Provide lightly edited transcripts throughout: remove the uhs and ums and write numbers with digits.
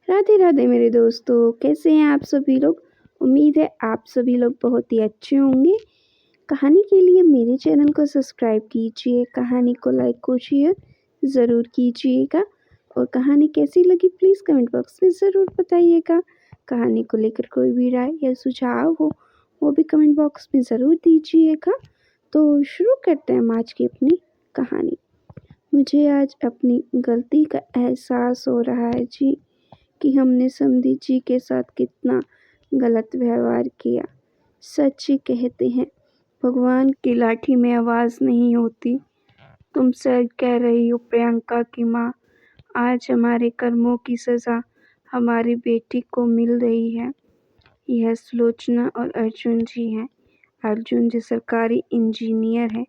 राधे राधे मेरे दोस्तों, कैसे हैं आप सभी लोग। उम्मीद है आप सभी लोग बहुत ही अच्छे होंगे। कहानी के लिए मेरे चैनल को सब्सक्राइब कीजिए, कहानी को लाइक और शेयर ज़रूर कीजिएगा और कहानी कैसी लगी प्लीज़ कमेंट बॉक्स में ज़रूर बताइएगा। कहानी को लेकर कोई भी राय या सुझाव हो वो भी कमेंट बॉक्स में ज़रूर दीजिएगा। तो शुरू करते हैं हम आज की अपनी कहानी। मुझे आज अपनी गलती का एहसास हो रहा है जी, कि हमने समधी जी के साथ कितना गलत व्यवहार किया। सच ही कहते हैं, भगवान की लाठी में आवाज़ नहीं होती। तुम सर कह रही हो प्रियंका की माँ। आज हमारे कर्मों की सज़ा हमारी बेटी को मिल रही है। यह सुलोचना और अर्जुन जी हैं। अर्जुन जी सरकारी इंजीनियर हैं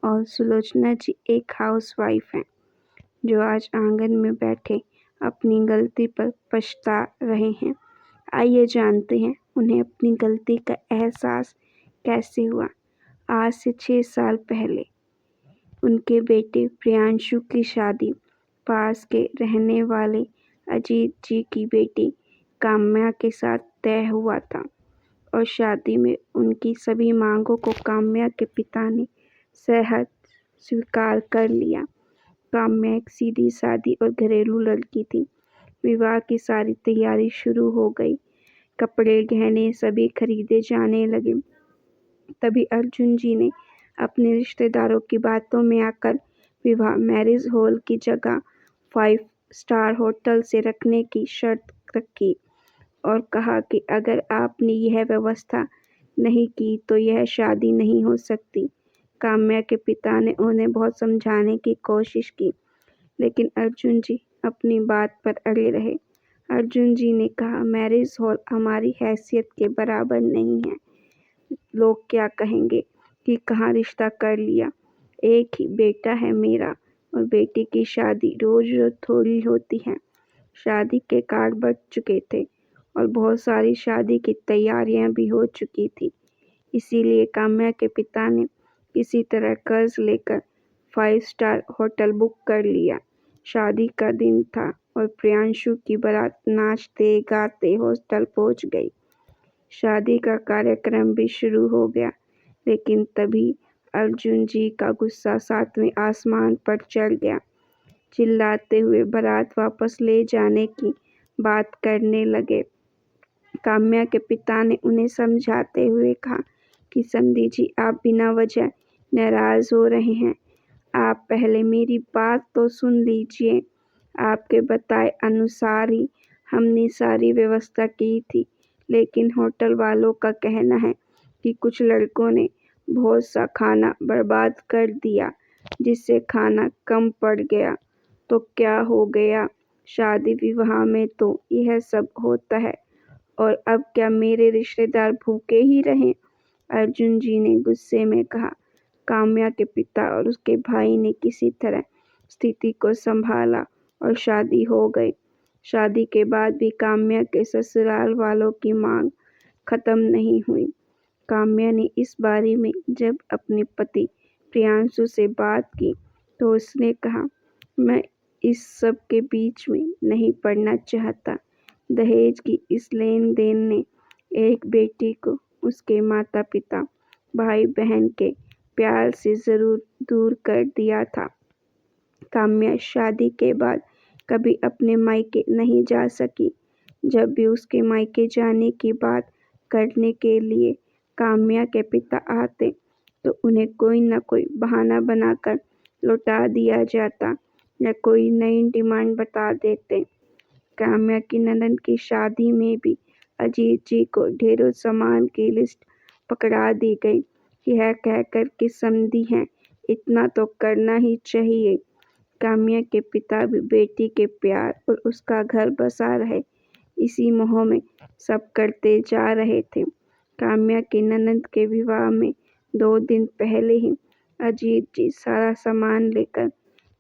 और सुलोचना जी एक हाउसवाइफ हैं, जो आज आंगन में बैठे अपनी गलती पर पछता रहे हैं। आइए जानते हैं उन्हें अपनी गलती का एहसास कैसे हुआ। आज से 6 साल पहले उनके बेटे प्रियांशु की शादी पास के रहने वाले अजीत जी की बेटी काम्या के साथ तय हुआ था और शादी में उनकी सभी मांगों को काम्या के पिता ने सहज स्वीकार कर लिया। काम्या एक सीधी सादी और घरेलू लड़की थी। विवाह की सारी तैयारी शुरू हो गई। कपड़े गहने सभी खरीदे जाने लगे। तभी अर्जुन जी ने अपने रिश्तेदारों की बातों में आकर विवाह मैरिज हॉल की जगह 5 स्टार होटल से रखने की शर्त रखी और कहा कि अगर आपने यह व्यवस्था नहीं की तो यह शादी नहीं हो सकती। काम्या के पिता ने उन्हें बहुत समझाने की कोशिश की, लेकिन अर्जुन जी अपनी बात पर अड़े रहे। अर्जुन जी ने कहा, मैरिज हॉल हमारी हैसियत के बराबर नहीं है। लोग क्या कहेंगे कि कहाँ रिश्ता कर लिया। एक ही बेटा है मेरा और बेटी की शादी रोज रोज थोड़ी होती है। शादी के कार्ड बच चुके थे और बहुत सारी शादी की तैयारियां भी हो चुकी थी। इसीलिए काम्या के पिता ने किसी तरह कर्ज लेकर 5 स्टार होटल बुक कर लिया। शादी का दिन था और प्रियांशु की बारात नाचते गाते हॉस्टल पहुंच गई। शादी का कार्यक्रम भी शुरू हो गया, लेकिन तभी अर्जुन जी का गुस्सा 7वें आसमान पर चढ़ गया। चिल्लाते हुए बारात वापस ले जाने की बात करने लगे। काम्या के पिता ने उन्हें समझाते हुए कहा कि समधी जी, आप बिना वजह नाराज हो रहे हैं। आप पहले मेरी बात तो सुन लीजिए। आपके बताए अनुसार ही हमने सारी व्यवस्था की थी, लेकिन होटल वालों का कहना है कि कुछ लड़कों ने बहुत सा खाना बर्बाद कर दिया, जिससे खाना कम पड़ गया। तो क्या हो गया, शादी विवाह में तो यह सब होता है, और अब क्या मेरे रिश्तेदार भूखे ही रहें। अर्जुन जी ने गुस्से में कहा। काम्या के पिता और उसके भाई ने किसी तरह स्थिति को संभाला और शादी हो गई। शादी के बाद भी काम्या के ससुराल वालों की मांग खत्म नहीं हुई। काम्या ने इस बारे में जब अपने पति प्रियांशु से बात की तो उसने कहा, मैं इस सब के बीच में नहीं पड़ना चाहता। दहेज की इस लेन देन ने एक बेटी को उसके माता पिता भाई बहन के प्यार से ज़रूर दूर कर दिया था। काम्या शादी के बाद कभी अपने मायके नहीं जा सकी। जब भी उसके मायके जाने की बात करने के लिए काम्या के पिता आते तो उन्हें कोई न कोई बहाना बनाकर लौटा दिया जाता या कोई नई डिमांड बता देते। काम्या की ननद की शादी में भी अजीत जी को ढेरों सामान की लिस्ट पकड़ा दी गई। यह कहकर कि समधी हैं, इतना तो करना ही चाहिए। काम्या के पिता भी बेटी के प्यार और उसका घर बसा रहे, इसी मोह में सब करते जा रहे थे। काम्या के ननद के विवाह में 2 दिन पहले ही अजीत जी सारा सामान लेकर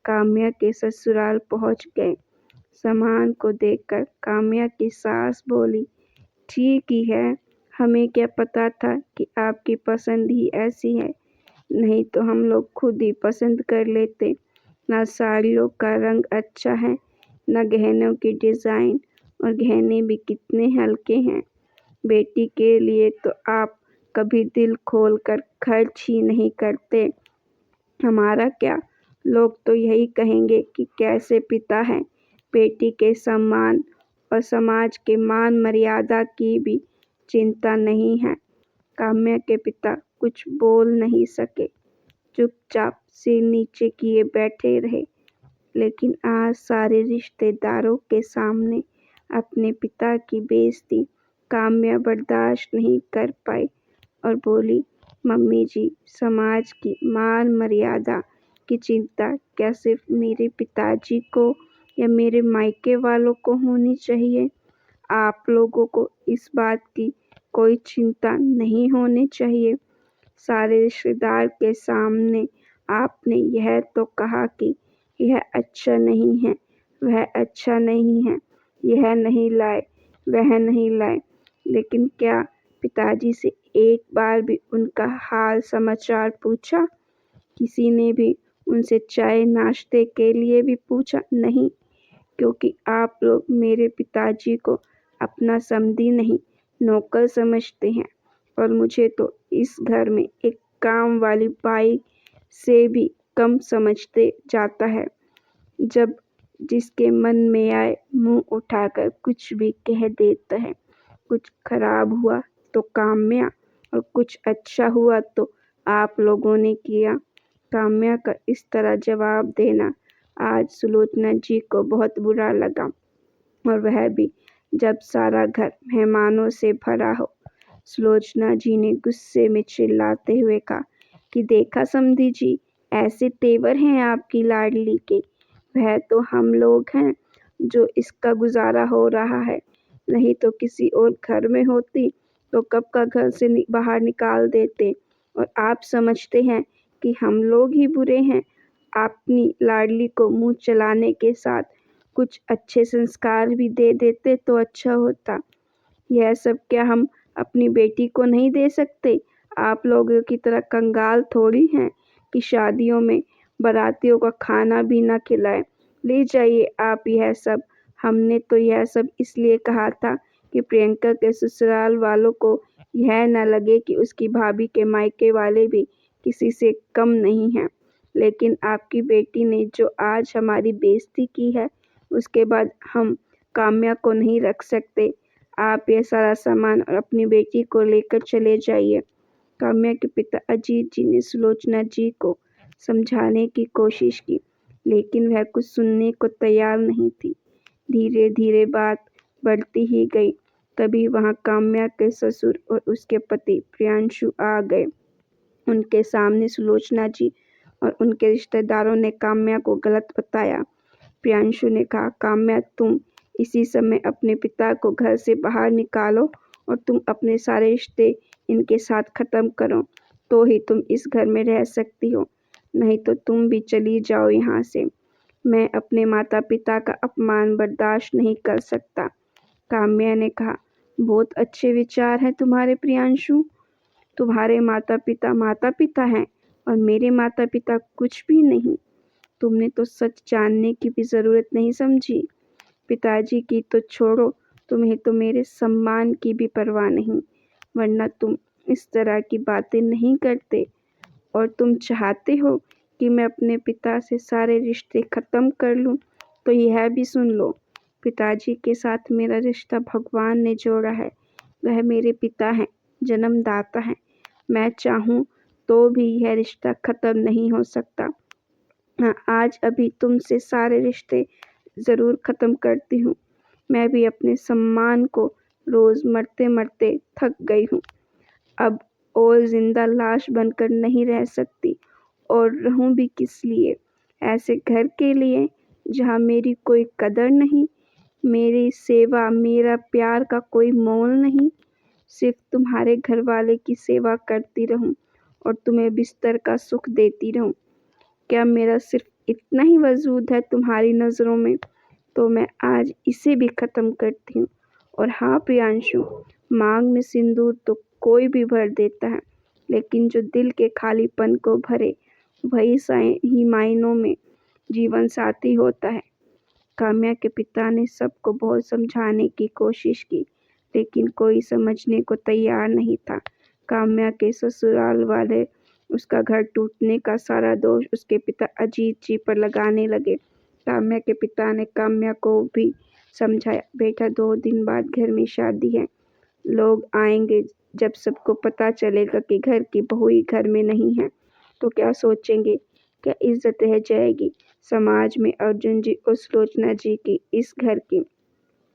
काम्या के ससुराल पहुंच गए। सामान को देखकर काम्या की सास बोली, ठीक ही है, हमें क्या पता था कि आपकी पसंद ही ऐसी है, नहीं तो हम लोग खुद ही पसंद कर लेते। ना साड़ियों का रंग अच्छा है, ना गहनों की डिज़ाइन, और गहने भी कितने हल्के हैं। बेटी के लिए तो आप कभी दिल खोल कर खर्च ही नहीं करते। हमारा क्या, लोग तो यही कहेंगे कि कैसे पिता हैं। बेटी के सम्मान और समाज के मान मर्यादा की भी चिंता नहीं है। काम्या के पिता कुछ बोल नहीं सके, चुपचाप सिर नीचे किए बैठे रहे। लेकिन आज सारे रिश्तेदारों के सामने अपने पिता की बेइज्जती काम्या बर्दाश्त नहीं कर पाई और बोली, मम्मी जी, समाज की मान मर्यादा की चिंता क्या सिर्फ मेरे पिताजी को या मेरे मायके वालों को होनी चाहिए? आप लोगों को इस बात की कोई चिंता नहीं होनी चाहिए? सारे रिश्तेदार के सामने आपने यह तो कहा कि यह अच्छा नहीं है, वह अच्छा नहीं है, यह नहीं लाए, वह नहीं लाए, लेकिन क्या पिताजी से एक बार भी उनका हाल समाचार पूछा? किसी ने भी उनसे चाय नाश्ते के लिए भी पूछा? नहीं, क्योंकि आप लोग मेरे पिताजी को अपना समधी नहीं, नौकर समझते हैं और मुझे तो इस घर में एक काम वाली बाई से भी कम समझते जाता है। जब जिसके मन में आए मुंह उठाकर कुछ भी कह देता है। कुछ खराब हुआ तो काम्या और कुछ अच्छा हुआ तो आप लोगों ने किया। काम्या का इस तरह जवाब देना आज सुलोचना जी को बहुत बुरा लगा, और वह भी जब सारा घर मेहमानों से भरा हो। सुलोचना जी ने गुस्से में चिल्लाते हुए कहा कि देखा समधी जी, ऐसे तेवर हैं आपकी लाडली के। वह तो हम लोग हैं जो इसका गुजारा हो रहा है, नहीं तो किसी और घर में होती तो कब का घर से बाहर निकाल देते। और आप समझते हैं कि हम लोग ही बुरे हैं। अपनी लाडली को मुंह चलाने के साथ कुछ अच्छे संस्कार भी दे देते तो अच्छा होता। यह सब क्या हम अपनी बेटी को नहीं दे सकते? आप लोगों की तरह कंगाल थोड़ी हैं कि शादियों में बारातियों का खाना भी ना खिलाए। ले जाइए आप यह सब। हमने तो यह सब इसलिए कहा था कि प्रियंका के ससुराल वालों को यह न लगे कि उसकी भाभी के मायके वाले भी किसी से कम नहीं हैं। लेकिन आपकी बेटी ने जो आज हमारी बेइज्जती की है, उसके बाद हम काम्या को नहीं रख सकते। आप यह सारा सामान और अपनी बेटी को लेकर चले जाइए। काम्या के पिता अजीत जी ने सुलोचना जी को समझाने की कोशिश की, लेकिन वह कुछ सुनने को तैयार नहीं थी। धीरे धीरे बात बढ़ती ही गई। तभी वहां काम्या के ससुर और उसके पति प्रियांशु आ गए। उनके सामने सुलोचना जी और उनके रिश्तेदारों ने काम्या को गलत बताया। प्रियांशु ने कहा, काम्या, तुम इसी समय अपने पिता को घर से बाहर निकालो और तुम अपने सारे रिश्ते इनके साथ खत्म करो, तो ही तुम इस घर में रह सकती हो, नहीं तो तुम भी चली जाओ यहाँ से। मैं अपने माता पिता का अपमान बर्दाश्त नहीं कर सकता। काम्या ने कहा, बहुत अच्छे विचार हैं तुम्हारे प्रियांशु। तुम्हारे माता पिता हैं और मेरे माता पिता कुछ भी नहीं। तुमने तो सच जानने की भी जरूरत नहीं समझी। पिताजी की तो छोड़ो, तुम्हें तो मेरे सम्मान की भी परवाह नहीं, वरना तुम इस तरह की बातें नहीं करते। और तुम चाहते हो कि मैं अपने पिता से सारे रिश्ते खत्म कर लूं, तो यह भी सुन लो, पिताजी के साथ मेरा रिश्ता भगवान ने जोड़ा है। वह मेरे पिता हैं, जन्मदाता हैं। मैं चाहूँ तो भी यह रिश्ता खत्म नहीं हो सकता। हाँ, आज अभी तुमसे सारे रिश्ते ज़रूर ख़त्म करती हूँ। मैं भी अपने सम्मान को रोज़ मरते मरते थक गई हूँ। अब और ज़िंदा लाश बनकर नहीं रह सकती, और रहूँ भी किस लिए? ऐसे घर के लिए जहाँ मेरी कोई कदर नहीं, मेरी सेवा मेरा प्यार का कोई मोल नहीं। सिर्फ तुम्हारे घर वाले की सेवा करती रहूँ और तुम्हें बिस्तर का सुख देती रहूँ। क्या मेरा सिर्फ इतना ही वजूद है तुम्हारी नज़रों में? तो मैं आज इसे भी ख़त्म करती हूँ। और हाँ प्रियांशु, मांग में सिंदूर तो कोई भी भर देता है, लेकिन जो दिल के खालीपन को भरे, वही ही मायनों में जीवन साथी होता है। काम्या के पिता ने सबको बहुत समझाने की कोशिश की, लेकिन कोई समझने को तैयार नहीं था। काम्या के ससुराल वाले उसका घर टूटने का सारा दोष उसके पिता अजीत जी पर लगाने लगे। काम्या के पिता ने काम्या को भी समझाया, बेटा 2 दिन बाद घर में शादी है, लोग आएंगे, जब सबको पता चलेगा कि घर की बहू ही घर में नहीं है तो क्या सोचेंगे, क्या इज्जत रह जाएगी समाज में। अर्जुन जी और सुलोचना जी की इस घर की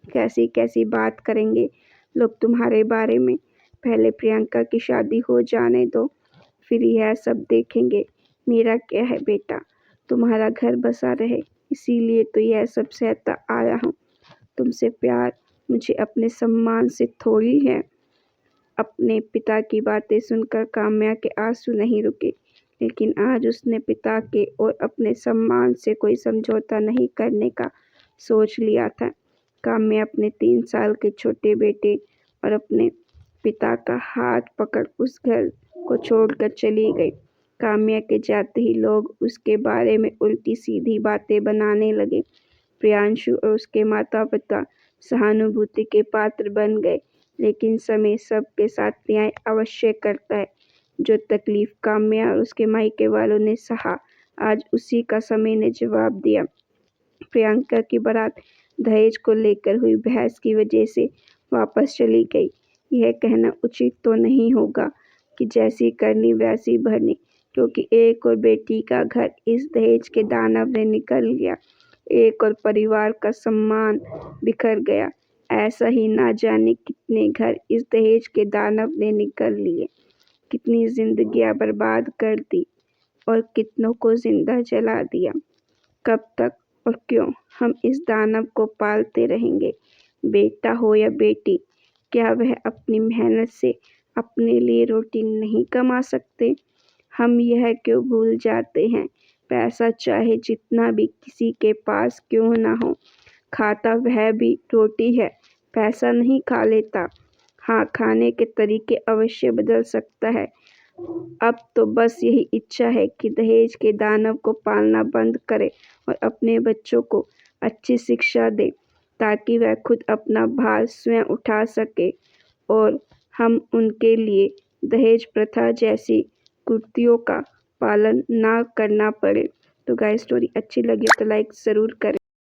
कैसी कैसी बात करेंगे लोग तुम्हारे बारे में। पहले प्रियंका की शादी हो जाने दो, फिर यह सब देखेंगे। मेरा क्या है बेटा, तुम्हारा घर बसा रहे, इसीलिए तो यह सब सहता आया हूँ। तुमसे प्यार मुझे अपने सम्मान से थोड़ी है। अपने पिता की बातें सुनकर काम्या के आंसू नहीं रुके, लेकिन आज उसने पिता के और अपने सम्मान से कोई समझौता नहीं करने का सोच लिया था। काम्या अपने 3 साल के छोटे बेटे और अपने पिता का हाथ पकड़ उस घर को छोड़कर चली गई। काम्या के जाते ही लोग उसके बारे में उल्टी सीधी बातें बनाने लगे। प्रियांशु और उसके माता पिता सहानुभूति के पात्र बन गए, लेकिन समय सबके साथ न्याय अवश्य करता है। जो तकलीफ काम्या और उसके मायके वालों ने सहा, आज उसी का समय ने जवाब दिया। प्रियंका की बारात दहेज को लेकर हुई बहस की वजह से वापस चली गई। यह कहना उचित तो नहीं होगा कि जैसी करनी वैसी भरनी, क्योंकि एक और बेटी का घर इस दहेज के दानव ने निकल लिया, एक और परिवार का सम्मान बिखर गया। ऐसा ही ना जाने कितने घर इस दहेज के दानव ने निकल लिए, कितनी जिंदगियां बर्बाद कर दी और कितनों को जिंदा जला दिया। कब तक और क्यों हम इस दानव को पालते रहेंगे। बेटा हो या बेटी, क्या वह अपनी मेहनत से अपने लिए रोटी नहीं कमा सकते। हम यह क्यों भूल जाते हैं, पैसा चाहे जितना भी किसी के पास क्यों ना हो, खाता वह भी रोटी है, पैसा नहीं खा लेता। हाँ, खाने के तरीके अवश्य बदल सकता है। अब तो बस यही इच्छा है कि दहेज के दानव को पालना बंद करे और अपने बच्चों को अच्छी शिक्षा दे, ताकि वह खुद अपना भार स्वयं उठा सके और हम उनके लिए दहेज प्रथा जैसी कुरीतियों का पालन ना करना पड़े। तो गाइस, स्टोरी अच्छी लगी तो लाइक ज़रूर करें।